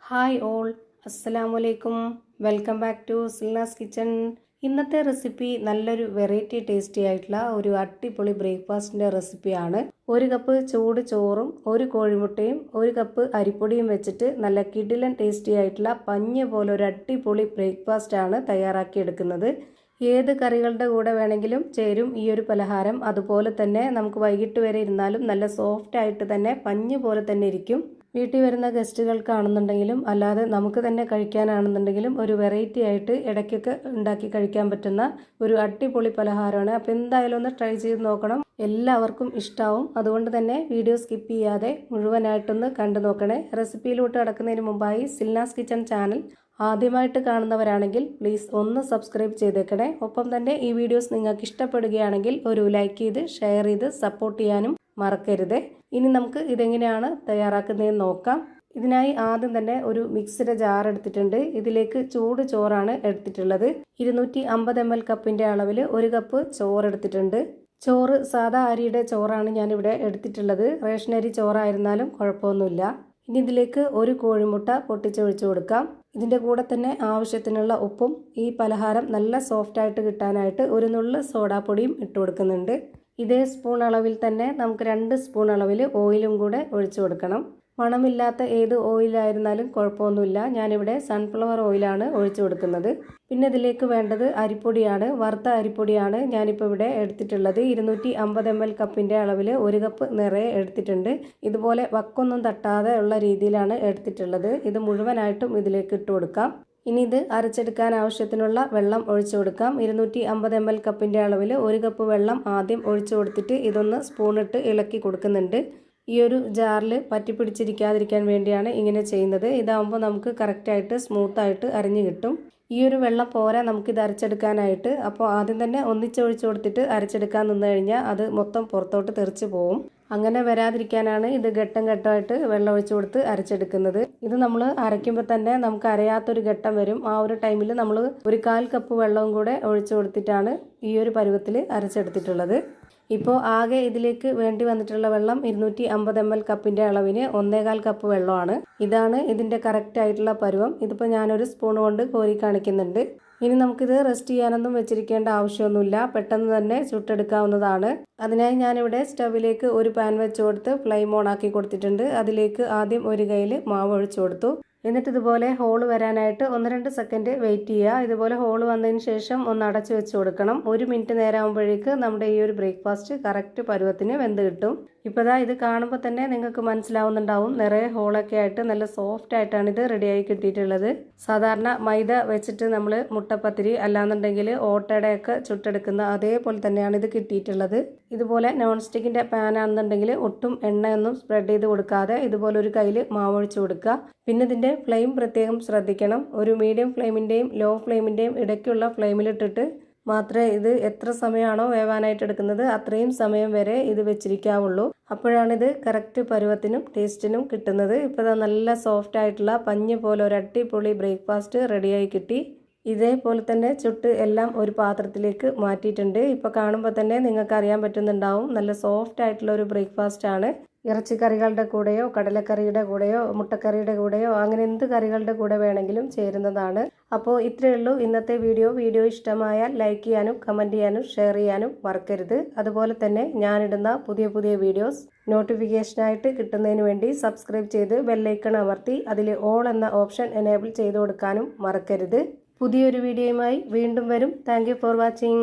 Hi all, അസ്സലാമലൈക്കും. Welcome back to Silna's kitchen. ഇന്നത്തെ recipe നല്ലൊരു വെറൈറ്റി ടേസ്റ്റി ആയിട്ടുള്ള ഒരു അടിപൊളി ബ്രേക്ക്ഫാസ്റ്റിൻ്റെ റെസിപ്പിയാണ്. ഒരു കപ്പ് ചൂട് ചോറും ഒരു കോഴിമുട്ടയും ഒരു കപ്പ് അരിപ്പൊടിയും വെച്ചിട്ട് നല്ല കിടിലൻ ടേസ്റ്റി ആയിട്ടുള്ള പഞ്ഞ് പോലെ ഒരു അടിപൊളി ബ്രേക്ക്ഫാസ്റ്റ് ആണ് തയ്യാറാക്കിയെടുക്കുന്നത്. ഏത് കറികളുടെ കൂടെ വേണമെങ്കിലും ചേരും ഈ ഒരു പലഹാരം. അതുപോലെ തന്നെ നമുക്ക് വൈകിട്ട് വരെ ഇരുന്നാലും നല്ല സോഫ്റ്റ് ആയിട്ട് തന്നെ പഞ്ഞ് പോലെ തന്നെ ഇരിക്കും. വീട്ടിൽ വരുന്ന ഗസ്റ്റുകൾക്കാണെന്നുണ്ടെങ്കിലും അല്ലാതെ നമുക്ക് തന്നെ കഴിക്കാനാണെന്നുണ്ടെങ്കിലും ഒരു വെറൈറ്റി ആയിട്ട് ഇടയ്ക്കൊക്കെ ഉണ്ടാക്കി കഴിക്കാൻ പറ്റുന്ന ഒരു അടിപൊളി പലഹാരമാണ്. അപ്പോൾ എന്തായാലും ഒന്ന് ട്രൈ ചെയ്ത് നോക്കണം, എല്ലാവർക്കും ഇഷ്ടാവും. അതുകൊണ്ട് തന്നെ വീഡിയോ സ്കിപ്പ് ചെയ്യാതെ മുഴുവനായിട്ടൊന്ന് കണ്ടു നോക്കണേ. റെസിപ്പിയിലോട്ട് കടക്കുന്നതിന് മുമ്പായി സിൽനാസ് കിച്ചൺ ചാനൽ ആദ്യമായിട്ട് കാണുന്നവരാണെങ്കിൽ പ്ലീസ് ഒന്ന് സബ്സ്ക്രൈബ് ചെയ്തേക്കണേ. ഒപ്പം തന്നെ ഈ വീഡിയോസ് നിങ്ങൾക്ക് ഇഷ്ടപ്പെടുകയാണെങ്കിൽ ഒരു ലൈക്ക് ചെയ്ത് ഷെയർ ചെയ്ത് സപ്പോർട്ട് ചെയ്യാനും മറക്കരുത്. ഇനി നമുക്ക് ഇതെങ്ങനെയാണ് തയ്യാറാക്കുന്നതെന്ന് നോക്കാം. ഇതിനായി ആദ്യം തന്നെ ഒരു മിക്സിയുടെ ജാർ എടുത്തിട്ടുണ്ട്. ഇതിലേക്ക് ചൂട് ചോറാണ് എടുത്തിട്ടുള്ളത്. 250 ml കപ്പിൻ്റെ അളവിൽ ഒരു കപ്പ് ചോറ് എടുത്തിട്ടുണ്ട്. ചോറ് സാധാ അരിയുടെ ചോറാണ് ഞാനിവിടെ എടുത്തിട്ടുള്ളത്. റേഷൻ അരി ചോറായിരുന്നാലും കുഴപ്പമൊന്നുമില്ല. ഇനി ഇതിലേക്ക് ഒരു കോഴിമുട്ട പൊട്ടിച്ചൊഴിച്ച് കൊടുക്കാം. ഇതിൻ്റെ കൂടെ തന്നെ ആവശ്യത്തിനുള്ള ഉപ്പും ഈ പലഹാരം നല്ല സോഫ്റ്റായിട്ട് കിട്ടാനായിട്ട് ഒരു നുള്ള് സോഡാപ്പൊടിയും ഇട്ട് കൊടുക്കുന്നുണ്ട്. ഇതേ സ്പൂൺ അളവിൽ തന്നെ നമുക്ക് 2 സ്പൂൺ അളവിൽ ഓയിലും കൂടെ ഒഴിച്ചു കൊടുക്കണം. മണമില്ലാത്ത ഏത് ഓയിലായിരുന്നാലും കുഴപ്പമൊന്നുമില്ല. ഞാനിവിടെ സൺഫ്ലവർ ഓയിലാണ് ഒഴിച്ചു കൊടുക്കുന്നത്. പിന്നെ ഇതിലേക്ക് വേണ്ടത് അരിപ്പൊടിയാണ്. വറുത്ത അരിപ്പൊടിയാണ് ഞാനിപ്പോൾ ഇവിടെ എടുത്തിട്ടുള്ളത്. 250 ml കപ്പിൻ്റെ അളവിൽ ഒരു കപ്പ് നിറയെ എടുത്തിട്ടുണ്ട്. ഇതുപോലെ വക്കൊന്നും തട്ടാതെ ഉള്ള രീതിയിലാണ് എടുത്തിട്ടുള്ളത്. ഇത് മുഴുവനായിട്ടും ഇതിലേക്ക് ഇട്ട് കൊടുക്കാം. ഇനി ഇത് അരച്ചെടുക്കാൻ ആവശ്യത്തിനുള്ള വെള്ളം ഒഴിച്ചു കൊടുക്കാം. 250 ml കപ്പിൻ്റെ അളവിൽ ഒരു കപ്പ് വെള്ളം ആദ്യം ഒഴിച്ചു കൊടുത്തിട്ട് ഇതൊന്ന് സ്പൂണിട്ട് ഇളക്കി കൊടുക്കുന്നുണ്ട്. ഈ ഒരു ജാറിൽ പറ്റിപ്പിടിച്ചിരിക്കാതിരിക്കാൻ വേണ്ടിയാണ് ഇങ്ങനെ ചെയ്യുന്നത്. ഇതാകുമ്പോൾ നമുക്ക് കറക്റ്റായിട്ട് സ്മൂത്തായിട്ട് അരിഞ്ഞു കിട്ടും. ഈ ഒരു വെള്ളം പോരാ നമുക്കിത് അരച്ചെടുക്കാനായിട്ട്. അപ്പോൾ ആദ്യം തന്നെ ഒന്നിച്ചൊഴിച്ചു കൊടുത്തിട്ട് അരച്ചെടുക്കാൻ നിന്ന് കഴിഞ്ഞാൽ അത് മൊത്തം പുറത്തോട്ട് തെറിച്ച് പോവും. അങ്ങനെ വരാതിരിക്കാനാണ് ഇത് ഘട്ടം ഘട്ടമായിട്ട് വെള്ളം ഒഴിച്ചു കൊടുത്ത് അരച്ചെടുക്കുന്നത്. ഇത് നമ്മൾ അരയ്ക്കുമ്പോൾ തന്നെ നമുക്ക് അരയാത്തൊരു ഘട്ടം വരും. ആ ഒരു ടൈമിൽ നമ്മൾ ഒരു 1/4 കപ്പ് വെള്ളവും കൂടെ ഒഴിച്ചു കൊടുത്തിട്ടാണ് ഈ ഒരു പരുവത്തിൽ അരച്ചെടുത്തിട്ടുള്ളത്. ഇപ്പോൾ ആകെ ഇതിലേക്ക് വേണ്ടി വന്നിട്ടുള്ള വെള്ളം 250 ml കപ്പിൻ്റെ അളവിന് 1/4 കപ്പ് വെള്ളമാണ്. ഇതാണ് ഇതിൻ്റെ കറക്റ്റ് ആയിട്ടുള്ള പരുവം. ഇതിപ്പോൾ ഞാനൊരു സ്പൂൺ കൊണ്ട് കോരി കാണിക്കുന്നുണ്ട്. ഇനി നമുക്കിത് റെസ്റ്റ് ചെയ്യാനൊന്നും വെച്ചിരിക്കേണ്ട ആവശ്യമൊന്നുമില്ല, പെട്ടെന്ന് തന്നെ ചുട്ടെടുക്കാവുന്നതാണ്. അതിനായി ഞാനിവിടെ സ്റ്റവിലേക്ക് ഒരു പാൻ വെച്ച് കൊടുത്ത് ഫ്ലെയിം ഓൺ ആക്കി കൊടുത്തിട്ടുണ്ട്. അതിലേക്ക് ആദ്യം ഒരു കയ്യിൽ മാവ് ഒഴിച്ചു കൊടുത്തു. എന്നിട്ട് ഇതുപോലെ ഹോള് വരാനായിട്ട് 1-2 സെക്കൻഡ് വെയിറ്റ് ചെയ്യുക. ഇതുപോലെ ഹോള് വന്നതിന് ശേഷം ഒന്ന് അടച്ചു വെച്ച് കൊടുക്കണം. 1 മിനിറ്റ് നേരം ആകുമ്പോഴേക്ക് നമ്മുടെ ഈ ഒരു ബ്രേക്ക്ഫാസ്റ്റ് കറക്റ്റ് പരുവത്തിന് വെന്ത് കിട്ടും. ഇപ്പോൾ ഇത് കാണുമ്പോൾ തന്നെ നിങ്ങൾക്ക് മനസ്സിലാവുന്നുണ്ടാവും, നിറയെ ഹോളൊക്കെ ആയിട്ട് നല്ല സോഫ്റ്റ് ആയിട്ടാണ് ഇത് റെഡിയായി കിട്ടിയിട്ടുള്ളത്. സാധാരണ മൈദ വെച്ചിട്ട് നമ്മൾ മുട്ടപ്പത്തിരി അല്ലാന്നുണ്ടെങ്കിൽ ഓട്ടയുടെയൊക്കെ ചുട്ടെടുക്കുന്ന അതേപോലെ തന്നെയാണ് ഇത് കിട്ടിയിട്ടുള്ളത്. ഇതുപോലെ നോൺ സ്റ്റിക്കിൻ്റെ പാൻ ആണെന്നുണ്ടെങ്കിൽ ഒട്ടും എണ്ണയൊന്നും സ്പ്രെഡ് ചെയ്ത് കൊടുക്കാതെ ഇതുപോലെ ഒരു കയ്യിൽ മാവ് ഒഴിച്ച് കൊടുക്കുക. പിന്നെ ഇതിൻ്റെ ഫ്ലെയിം പ്രത്യേകം ശ്രദ്ധിക്കണം. ഒരു മീഡിയം ഫ്ലെയിമിൻ്റെയും ലോ ഫ്ലെയിമിൻ്റെയും ഇടയ്ക്കുള്ള ഫ്ലെയിമിലിട്ടിട്ട് മാത്രമേ ഇത് എത്ര സമയമാണോ വേവാനായിട്ട് എടുക്കുന്നത് അത്രയും സമയം വരെ ഇത് വെച്ചിരിക്കാവുള്ളൂ. അപ്പോഴാണിത് കറക്റ്റ് പരുവത്തിനും ടേസ്റ്റിനും കിട്ടുന്നത്. ഇപ്പോൾ നല്ല സോഫ്റ്റ് ആയിട്ടുള്ള പഞ്ഞ് പോലെ ഒരു അടിപൊളി ബ്രേക്ക്ഫാസ്റ്റ് റെഡിയായി കിട്ടി. ഇതേപോലെ തന്നെ ചുട്ട് എല്ലാം ഒരു പാത്രത്തിലേക്ക് മാറ്റിയിട്ടുണ്ട്. ഇപ്പോൾ കാണുമ്പോൾ തന്നെ നിങ്ങൾക്ക് അറിയാൻ പറ്റുന്നുണ്ടാവും, നല്ല സോഫ്റ്റ് ആയിട്ടുള്ള ഒരു ബ്രേക്ക്ഫാസ്റ്റ് ആണ്. ഇറച്ചിക്കറികളുടെ കൂടെയോ കടലക്കറിയുടെ കൂടെയോ മുട്ടക്കറിയുടെ കൂടെയോ അങ്ങനെ എന്ത് കറികളുടെ കൂടെ വേണമെങ്കിലും ചേരുന്നതാണ്. അപ്പോൾ ഇത്രയേ ഉള്ളൂ ഇന്നത്തെ വീഡിയോ ഇഷ്ടമായാൽ ലൈക്ക് ചെയ്യാനും കമൻറ്റ് ചെയ്യാനും ഷെയർ ചെയ്യാനും മറക്കരുത്. അതുപോലെ തന്നെ ഞാനിടുന്ന പുതിയ വീഡിയോസ് നോട്ടിഫിക്കേഷനായിട്ട് കിട്ടുന്നതിന് വേണ്ടി സബ്സ്ക്രൈബ് ചെയ്ത് ബെല്ലൈക്കൺ അമർത്തി അതിൽ ഓൾ എന്ന ഓപ്ഷൻ എനേബിൾ ചെയ്ത് കൊടുക്കാനും മറക്കരുത്. പുതിയൊരു വീഡിയോയുമായി വീണ്ടും വരും. Thank you for watching.